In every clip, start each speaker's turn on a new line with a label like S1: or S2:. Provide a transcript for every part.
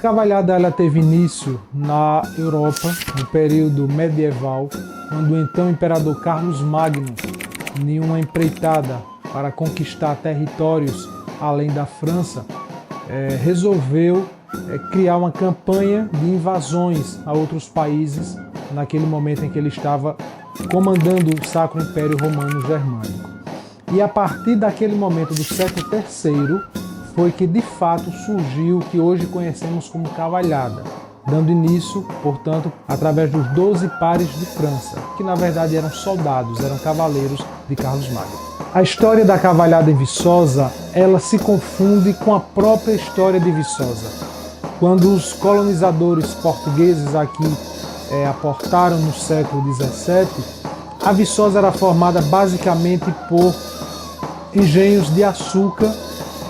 S1: A cavalhada ela teve início na Europa, no período medieval, quando o então imperador Carlos Magno, em uma empreitada para conquistar territórios além da França, resolveu criar uma campanha de invasões a outros países naquele momento em que ele estava comandando o Sacro Império Romano Germânico. E a partir daquele momento do século III foi que de fato surgiu o que hoje conhecemos como cavalhada, dando início, portanto, através dos 12 pares de França, que na verdade eram soldados, eram cavaleiros de Carlos Magno. A história da cavalhada em Viçosa, ela se confunde com a própria história de Viçosa. Quando os colonizadores portugueses aqui aportaram no século XVII, a Viçosa era formada basicamente por engenhos de açúcar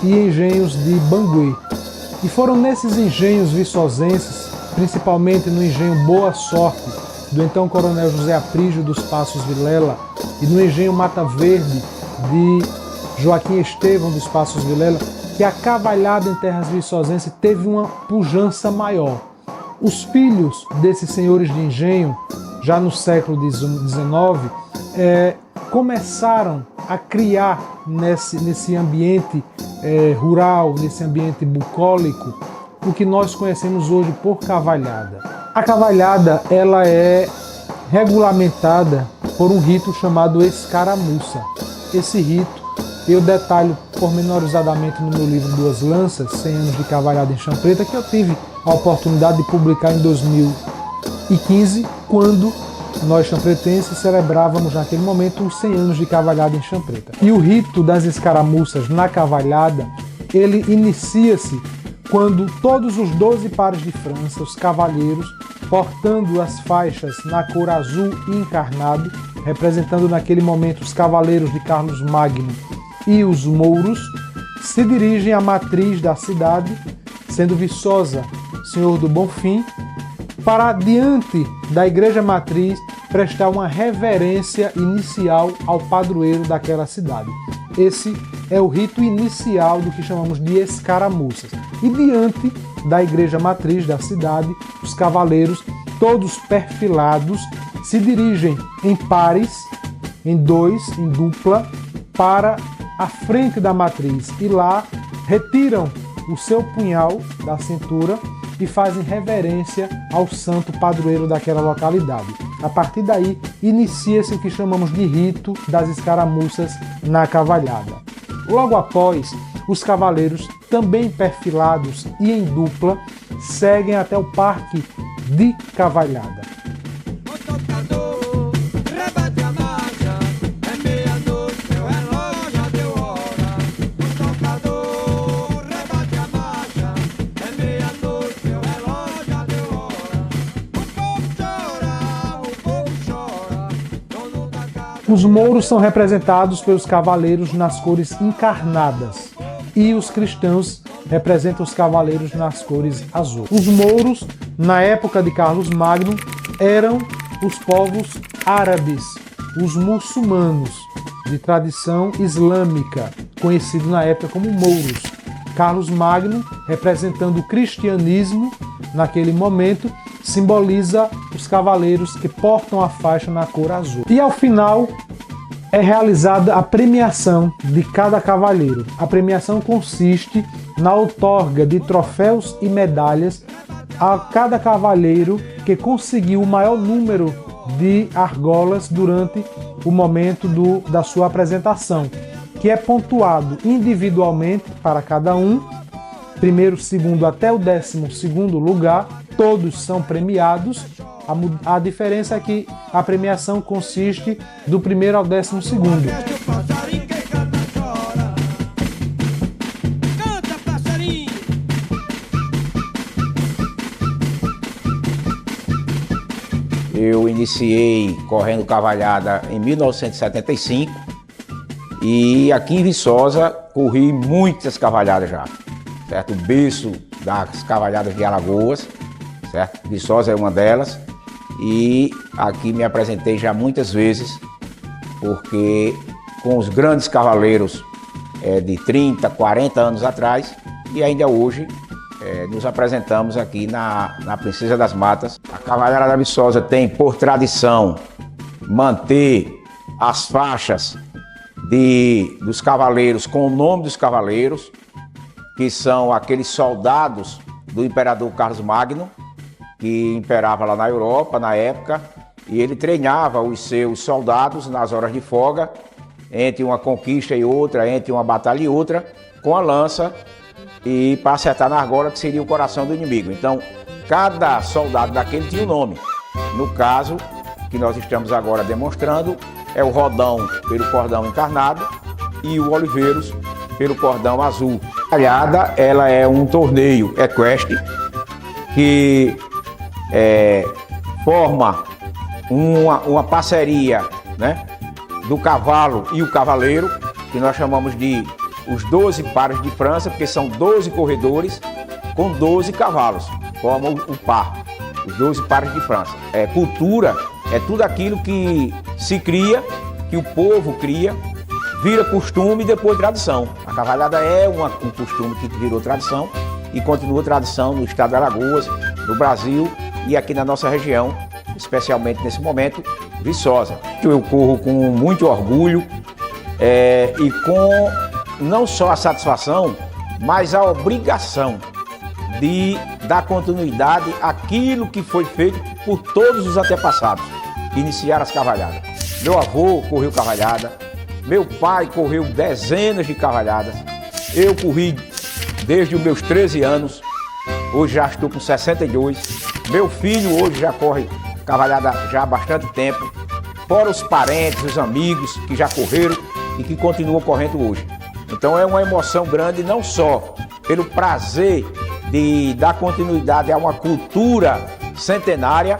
S1: e engenhos de Banguê. E foram nesses engenhos viçosenses, principalmente no engenho Boa Sorte, do então coronel José Aprígio dos Passos Vilela, e no engenho Mata Verde, de Joaquim Estevão dos Passos Vilela, que a cavalhada em terras viçosenses teve uma pujança maior. Os filhos desses senhores de engenho, já no século XIX, começaram a criar nesse ambiente rural, nesse ambiente bucólico, o que nós conhecemos hoje por cavalhada. A cavalhada ela é regulamentada por um rito chamado escaramuça. Esse rito eu detalho pormenorizadamente no meu livro Duas Lanças, 100 anos de cavalhada em Chã Preta, que eu tive a oportunidade de publicar em 2015, quando nós champretenses celebrávamos naquele momento os 100 anos de cavalhada em Chã Preta. E o rito das escaramuças na cavalhada, ele inicia-se quando todos os 12 pares de França, os cavaleiros, portando as faixas na cor azul e encarnado, representando naquele momento os cavaleiros de Carlos Magno e os mouros, se dirigem à matriz da cidade, sendo Viçosa, Senhor do Bonfim, para diante da igreja matriz prestar uma reverência inicial ao padroeiro daquela cidade. Esse é o rito inicial do que chamamos de escaramuças. E diante da igreja matriz da cidade, os cavaleiros, todos perfilados, se dirigem em pares, em dois, em dupla, para a frente da matriz e lá retiram o seu punhal da cintura e fazem reverência ao santo padroeiro daquela localidade. A partir daí, inicia-se o que chamamos de rito das escaramuças na cavalhada. Logo após, os cavaleiros, também perfilados e em dupla, seguem até o parque de cavalhada. Os mouros são representados pelos cavaleiros nas cores encarnadas e os cristãos representam os cavaleiros nas cores azul. Os mouros, na época de Carlos Magno, eram os povos árabes, os muçulmanos, de tradição islâmica, conhecidos na época como mouros. Carlos Magno, representando o cristianismo naquele momento, simboliza os cavaleiros que portam a faixa na cor azul. E ao final é realizada a premiação de cada cavaleiro. A premiação consiste na outorga de troféus e medalhas a cada cavaleiro que conseguiu o maior número de argolas durante o momento da sua apresentação, que é pontuado individualmente para cada um, primeiro, segundo até o 12º lugar. Todos são premiados. A diferença é que a premiação consiste do primeiro ao 12º.
S2: Eu iniciei correndo cavalhada em 1975 e aqui em Viçosa corri muitas cavalhadas já, certo? O berço das cavalhadas de Alagoas, certo? Viçosa é uma delas e aqui me apresentei já muitas vezes, porque com os grandes cavaleiros de 30, 40 anos atrás e ainda hoje nos apresentamos aqui na Princesa das Matas. A Cavalhada da Viçosa tem por tradição manter as faixas dos cavaleiros com o nome dos cavaleiros, que são aqueles soldados do imperador Carlos Magno, que imperava lá na Europa na época, e ele treinava os seus soldados nas horas de folga, entre uma conquista e outra, entre uma batalha e outra, com a lança e para acertar na argola, que seria o coração do inimigo. Então, cada soldado daquele tinha um nome. No caso, que nós estamos agora demonstrando, é o Rodão pelo cordão encarnado e o Oliveiros pelo cordão azul. A Cavalhada, ela é um torneio equestre que forma uma parceria, né, do cavalo e o cavaleiro, que nós chamamos de os 12 pares de França, porque são 12 corredores com 12 cavalos, formam o par, os 12 pares de França. Cultura é tudo aquilo que se cria, que o povo cria, vira costume e depois tradição. A cavalhada é um costume que virou tradição e continua tradição no estado de Alagoas, no Brasil e aqui na nossa região, especialmente nesse momento, Viçosa. Eu corro com muito orgulho e com não só a satisfação, mas a obrigação de dar continuidade àquilo que foi feito por todos os antepassados que iniciaram as cavalhadas. Meu avô correu cavalhada, meu pai correu dezenas de cavalhadas, eu corri desde os meus 13 anos, hoje já estou com 62, meu filho hoje já corre cavalhada já há bastante tempo, fora os parentes, os amigos que já correram e que continuam correndo hoje. Então é uma emoção grande, não só pelo prazer de dar continuidade a uma cultura centenária,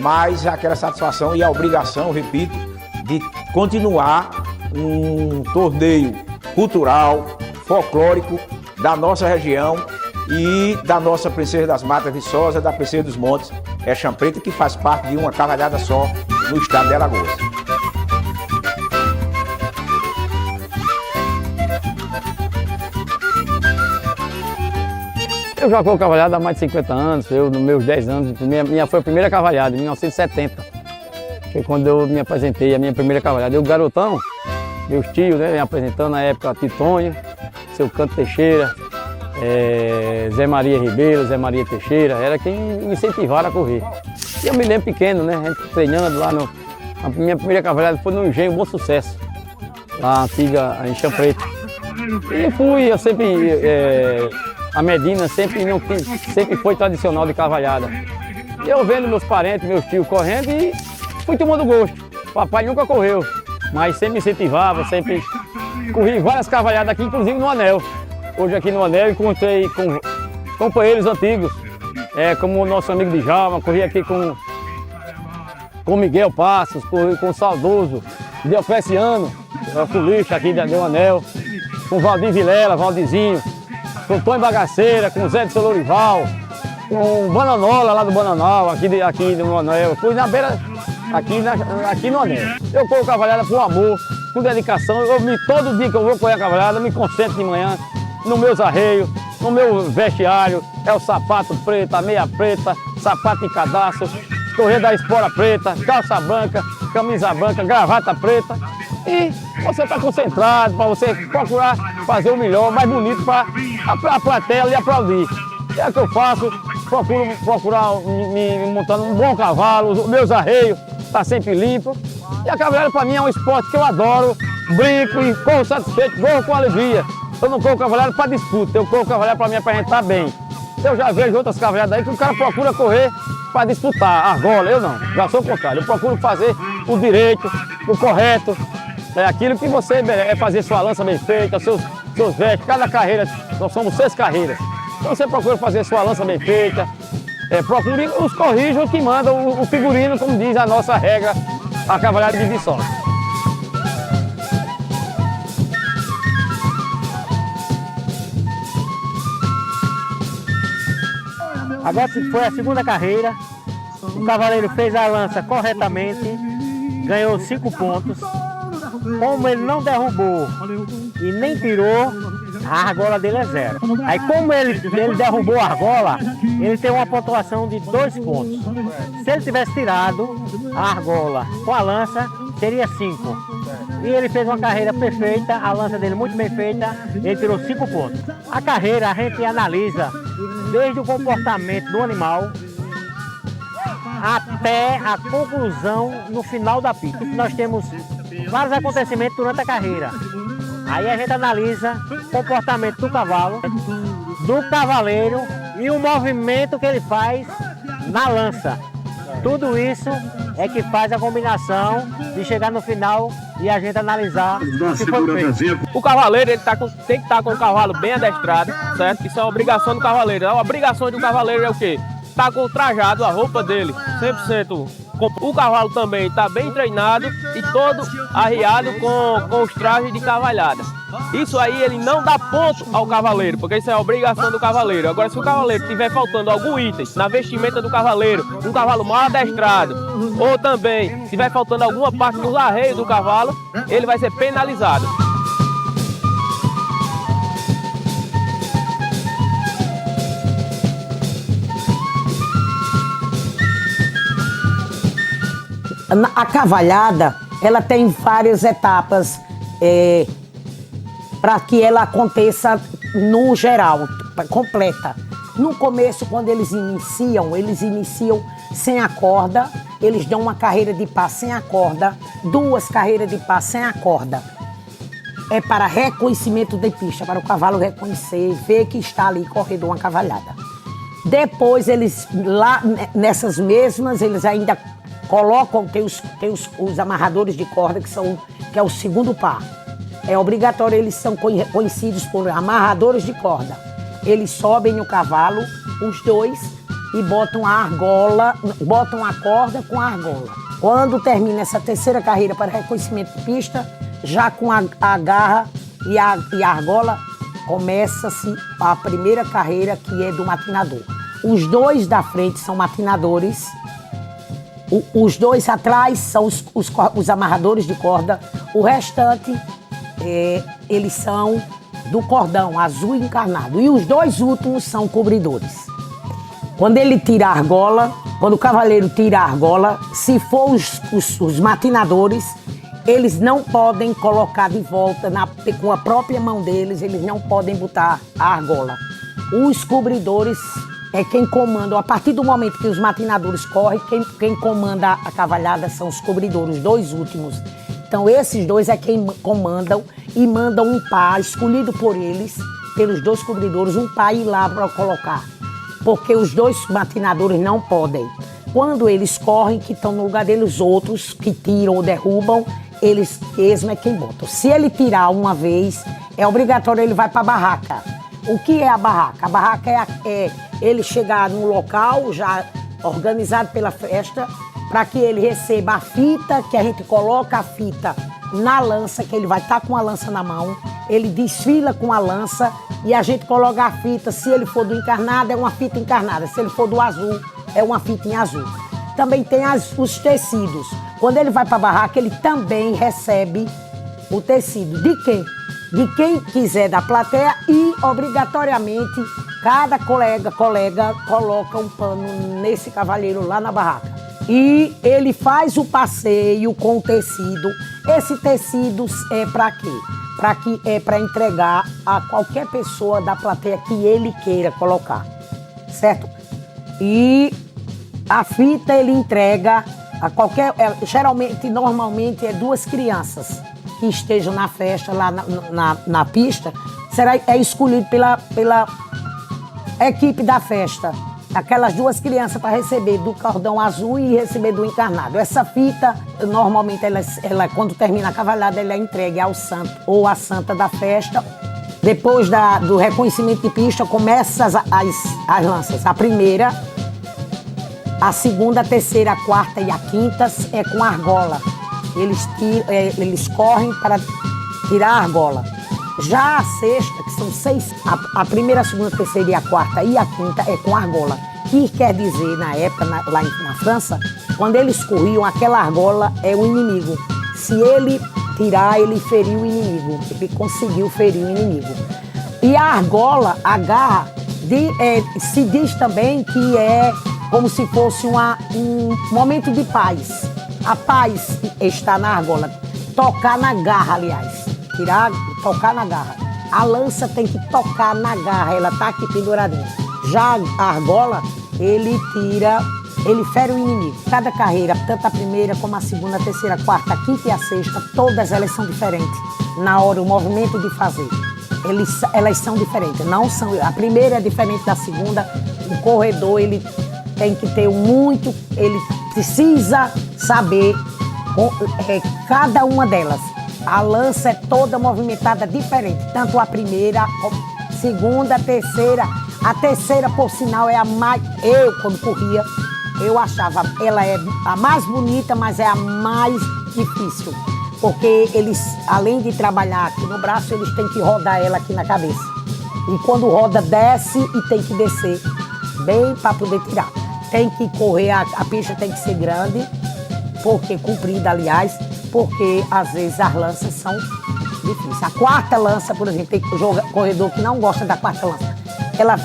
S2: mas aquela satisfação e a obrigação, repito, de continuar um torneio cultural, folclórico da nossa região e da nossa Princesa das Matas Viçosa, da Princesa dos Montes, Champreta, que faz parte de uma cavalhada só no estado de Alagoas.
S3: Eu já corro cavalhada há mais de 50 anos, nos meus 10 anos, minha foi a primeira cavalhada, em 1970. Foi quando eu me apresentei, a minha primeira cavalhada. Eu, garotão, meus tios, né, me apresentando na época, Titonho, Seu Canto Teixeira, Zé Maria Ribeiro, Zé Maria Teixeira, era quem me incentivaram a correr. E eu me lembro pequeno, né, a gente treinando lá a minha primeira cavalhada foi no Engenho Bom Sucesso, lá antiga, em Champreta. E fui, eu sempre... A Medina sempre foi tradicional de cavalhada. E eu vendo meus parentes, meus tios correndo e fui tomando gosto. Papai nunca correu, mas sempre me incentivava, sempre corri várias cavalhadas aqui, inclusive no Anel. Hoje aqui no Anel encontrei com companheiros antigos, como o nosso amigo Djalma, corri aqui com Miguel Passos, corri com o saudoso Diocleciano, polícia aqui do Anel, com Valdir Vilela, Valdizinho, com Tony Bagaceira, com Zé de Seu Lourival, com Bananola lá do Bananal, aqui no Anel. Fui na beira, aqui no Anel. Eu corro cavalhada por amor, com dedicação. Todo dia que eu vou correr a cavalhada, me concentro de manhã, nos meus arreios, no meu vestiário. É o sapato preto, a meia preta, sapato de cadastro, correr da espora preta, calça branca, camisa branca, gravata preta. E você está concentrado para você procurar fazer o melhor, o mais bonito para a plateia lhe aplaudir. É o que eu faço, procurar me montando um bom cavalo, os meus arreios estão sempre limpos. E a cavalhada para mim é um esporte que eu adoro, brinco e corro satisfeito, corro com alegria. Eu não corro cavalhada para disputa, eu corro cavalhada para mim é para a gente estar bem. Eu já vejo outras cavalhadas aí que o cara procura correr para disputar, argola, eu não, já sou o contrário. Eu procuro fazer o direito, o correto. É aquilo que você é fazer sua lança bem feita, seus vestes, cada carreira, nós somos 6 carreiras. Então você procura fazer sua lança bem feita, procure os corrijos que mandam o figurino, como diz a nossa regra, a cavalhada de Viçosa.
S4: Agora foi a segunda carreira, o cavaleiro fez a lança corretamente, ganhou 5 pontos. Como ele não derrubou e nem tirou, a argola dele é 0. Aí como ele derrubou a argola, ele tem uma pontuação de 2 pontos. Se ele tivesse tirado a argola com a lança, seria 5. E ele fez uma carreira perfeita, a lança dele muito bem feita, ele tirou 5 pontos. A carreira a gente analisa desde o comportamento do animal até a conclusão no final da pista. Nós temos vários acontecimentos durante a carreira. Aí a gente analisa o comportamento do cavalo, do cavaleiro e o movimento que ele faz na lança. Tudo isso é que faz a combinação de chegar no final e a gente analisar se foi feito.
S5: O cavaleiro ele tem que estar com o cavalo bem adestrado, certo? Isso é uma obrigação do cavaleiro. A obrigação do cavaleiro é o quê? Tá com o trajado, a roupa dele, 100%. O cavalo também está bem treinado e todo arriado com os trajes de cavalhada. Isso aí ele não dá ponto ao cavaleiro, porque isso é a obrigação do cavaleiro. Agora, se o cavaleiro tiver faltando algum item na vestimenta do cavaleiro, um cavalo mal adestrado, ou também tiver faltando alguma parte dos arreios do cavalo, ele vai ser penalizado.
S6: A cavalhada, ela tem várias etapas para que ela aconteça no geral, completa. No começo, quando eles iniciam sem a corda, eles dão uma carreira de pá sem a corda, 2 carreiras de pá sem a corda. É para reconhecimento de pista, para o cavalo reconhecer, ver que está ali correndo uma cavalhada. Depois, eles lá nessas mesmas, eles ainda colocam, tem os amarradores de corda, que é o segundo par. É obrigatório, eles são conhecidos por amarradores de corda. Eles sobem no cavalo, os 2, e botam a corda com a argola. Quando termina essa terceira carreira para reconhecimento de pista, já com a garra e a argola, começa-se a primeira carreira, que é do matinador. Os 2 da frente são matinadores. Os 2 atrás são os amarradores de corda, o restante eles são do cordão azul encarnado. E os 2 últimos são cobridores. Quando ele tira a argola, quando o cavaleiro tira a argola, se for os matinadores, eles não podem colocar de volta com a própria mão deles, eles não podem botar a argola. Os cobridores é quem comanda. A partir do momento que os matinadores correm, quem comanda a cavalhada são os cobridores, os 2 últimos. Então esses 2 é quem comandam e mandam um par escolhido por eles, pelos 2 cobridores, um par ir lá para colocar. Porque os 2 matinadores não podem. Quando eles correm, que estão no lugar deles, os outros que tiram ou derrubam, eles mesmo é quem botam. Se ele tirar uma vez, é obrigatório, ele vai para a barraca. O que é a barraca? A barraca é ele chegar num local já organizado pela festa, para que ele receba a fita, que a gente coloca a fita na lança, que ele vai estar com a lança na mão, ele desfila com a lança e a gente coloca a fita. Se ele for do encarnado, é uma fita encarnada. Se ele for do azul, é uma fita em azul. Também tem os tecidos. Quando ele vai para a barraca, ele também recebe o tecido. De quem? De quem quiser da plateia, e obrigatoriamente cada colega coloca um pano nesse cavalheiro lá na barraca. E ele faz o passeio com o tecido. Esse tecido é para quê? É para entregar a qualquer pessoa da plateia que ele queira colocar, certo? E a fita ele entrega a qualquer... normalmente é 2 crianças que estejam na festa, lá na pista, é escolhido pela equipe da festa. Aquelas 2 crianças para receber do cordão azul e receber do encarnado. Essa fita, normalmente, ela quando termina a cavalhada, ela é entregue ao santo ou à santa da festa. Depois do reconhecimento de pista, começam as lanças. A primeira, a segunda, a terceira, a quarta e a quinta é com argola. Eles correm para tirar a argola. Já a sexta, que são 6, a primeira, a segunda, a terceira e a quarta e a quinta é com argola. Que quer dizer, na época, lá na França, quando eles corriam, aquela argola é o inimigo. Se ele tirar, ele feriu o inimigo. Ele conseguiu ferir o inimigo. E a argola, a garra, se diz também que é como se fosse um momento de paz. A paz está na argola. Tocar na garra, aliás. Tocar na garra. A lança tem que tocar na garra, ela tá aqui penduradinha. Já a argola, ele fere o inimigo. Cada carreira, tanto a primeira como a segunda, a terceira, a quarta, a quinta e a sexta, todas elas são diferentes. Na hora, o movimento de fazer. Elas são diferentes. Não são, a primeira é diferente da segunda. O corredor, ele tem que ter ele precisa saber cada uma delas. A lança é toda movimentada diferente. Tanto a primeira, a segunda, a terceira. A terceira, por sinal, é a mais... Eu, quando corria, eu achava ela é a mais bonita, mas é a mais difícil. Porque eles, além de trabalhar aqui no braço, eles têm que rodar ela aqui na cabeça. E quando roda, desce e tem que descer bem para poder tirar. Tem que correr, a pista tem que ser grande, porque comprida, aliás, porque às vezes as lanças são difíceis. A quarta lança, por exemplo, tem corredor que não gosta da quarta lança.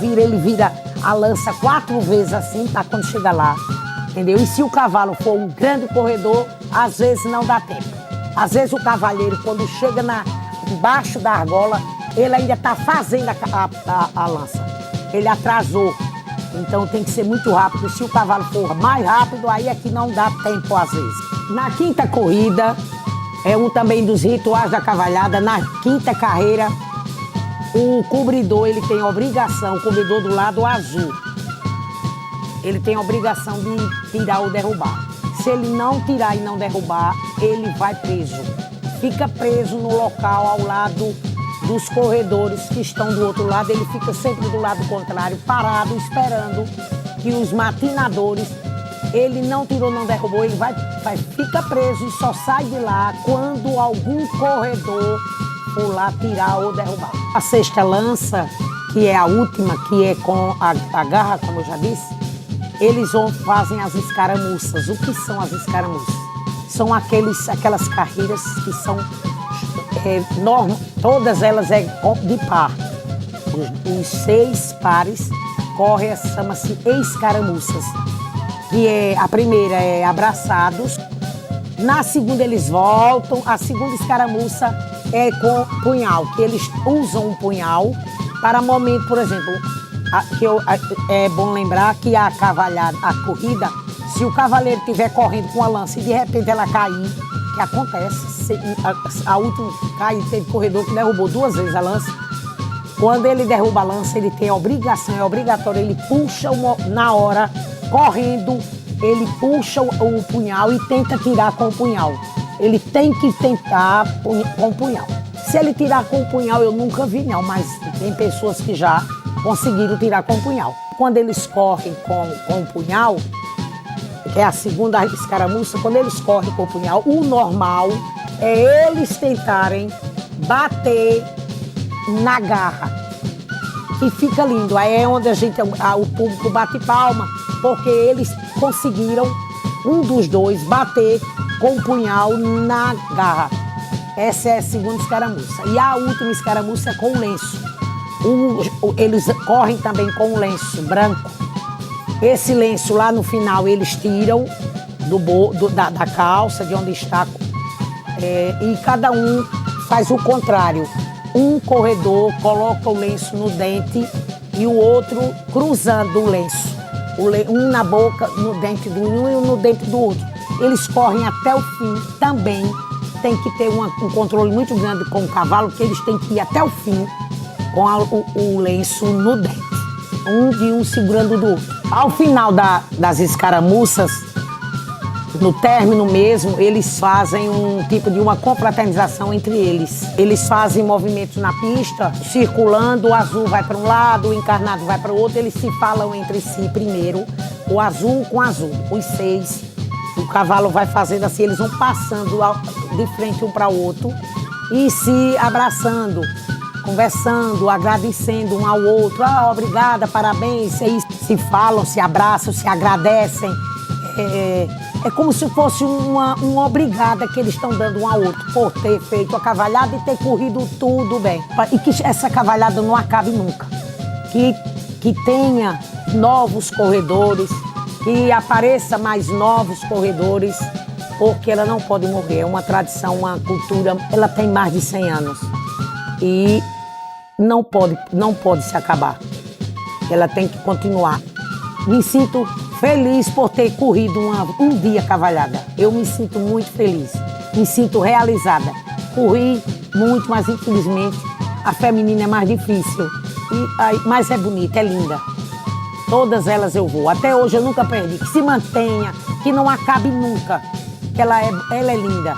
S6: Ele vira a lança 4 vezes assim, para quando chega lá, entendeu? E se o cavalo for um grande corredor, às vezes não dá tempo. Às vezes o cavalheiro, quando chega embaixo da argola, ele ainda está fazendo a lança. Ele atrasou. Então tem que ser muito rápido. Se o cavalo for mais rápido, aí é que não dá tempo às vezes. Na quinta corrida, é um também dos rituais da cavalhada, na quinta carreira, o cobridor, ele tem a obrigação, o cobridor do lado azul, ele tem a obrigação de tirar ou derrubar. Se ele não tirar e não derrubar, ele vai preso. Fica preso no local ao lado dos corredores que estão do outro lado, ele fica sempre do lado contrário, parado, esperando que os matinadores, ele não tirou, não derrubou, ele fica preso e só sai de lá quando algum corredor for lá tirar ou derrubar. A sexta lança, que é a última, que é com a garra, como eu já disse, eles fazem as escaramuças. O que são as escaramuças? São aquelas carreiras que são todas elas de par. Os 6 pares correm, chama-se escaramuças. Que a primeira é abraçados, na segunda eles voltam, a segunda escaramuça é com punhal, que eles usam um punhal para momento, por exemplo, é bom lembrar que a cavalhada, a corrida, se o cavaleiro estiver correndo com a lança e de repente ela cair, que acontece, a última cair, teve corredor que derrubou 2 vezes a lança. Quando ele derruba a lança, ele tem a obrigação, é obrigatório, ele puxa na hora, correndo, ele puxa o punhal e tenta tirar com o punhal. Ele tem que tentar com o punhal. Se ele tirar com o punhal, eu nunca vi não, mas tem pessoas que já conseguiram tirar com o punhal. Quando eles correm com o punhal, que é a segunda escaramuça, quando eles correm com o punhal, o normal é eles tentarem bater na garra, que fica lindo. Aí é onde o público bate palma, porque eles conseguiram, um dos dois, bater com o punhal na garra. Essa é a segunda escaramuça. E a última escaramuça é com o lenço. Eles correm também com o lenço branco. Esse lenço lá no final eles tiram da calça, de onde está, e cada um faz o contrário. Um corredor coloca o lenço no dente e o outro cruzando o lenço. Um na boca, no dente do um e um no dente do outro. Eles correm até o fim. Também tem que ter um controle muito grande com o cavalo, porque eles têm que ir até o fim com o lenço no dente. Um segurando do outro. Ao final das escaramuças, no término mesmo, eles fazem um tipo de uma confraternização entre eles. Eles fazem movimentos na pista, circulando, o azul vai para um lado, o encarnado vai para o outro, eles se falam entre si primeiro, o azul com o azul, os 6. O cavalo vai fazendo assim, eles vão passando de frente um para o outro e se abraçando, conversando, agradecendo um ao outro. Obrigada, parabéns. Aí se falam, se abraçam, se agradecem. É como se fosse uma obrigada que eles estão dando um ao outro por ter feito a cavalhada e ter corrido tudo bem. E que essa cavalhada não acabe nunca. Que tenha novos corredores, que apareça mais novos corredores, porque ela não pode morrer. É uma tradição, uma cultura, ela tem mais de 100 anos. E não pode se acabar. Ela tem que continuar. Me sinto feliz por ter corrido um dia cavalhada. Eu me sinto muito feliz, me sinto realizada. Corri muito, mas infelizmente a feminina é mais difícil. Mas é bonita, é linda. Todas elas eu vou. Até hoje eu nunca perdi. Que se mantenha, que não acabe nunca. Ela é linda.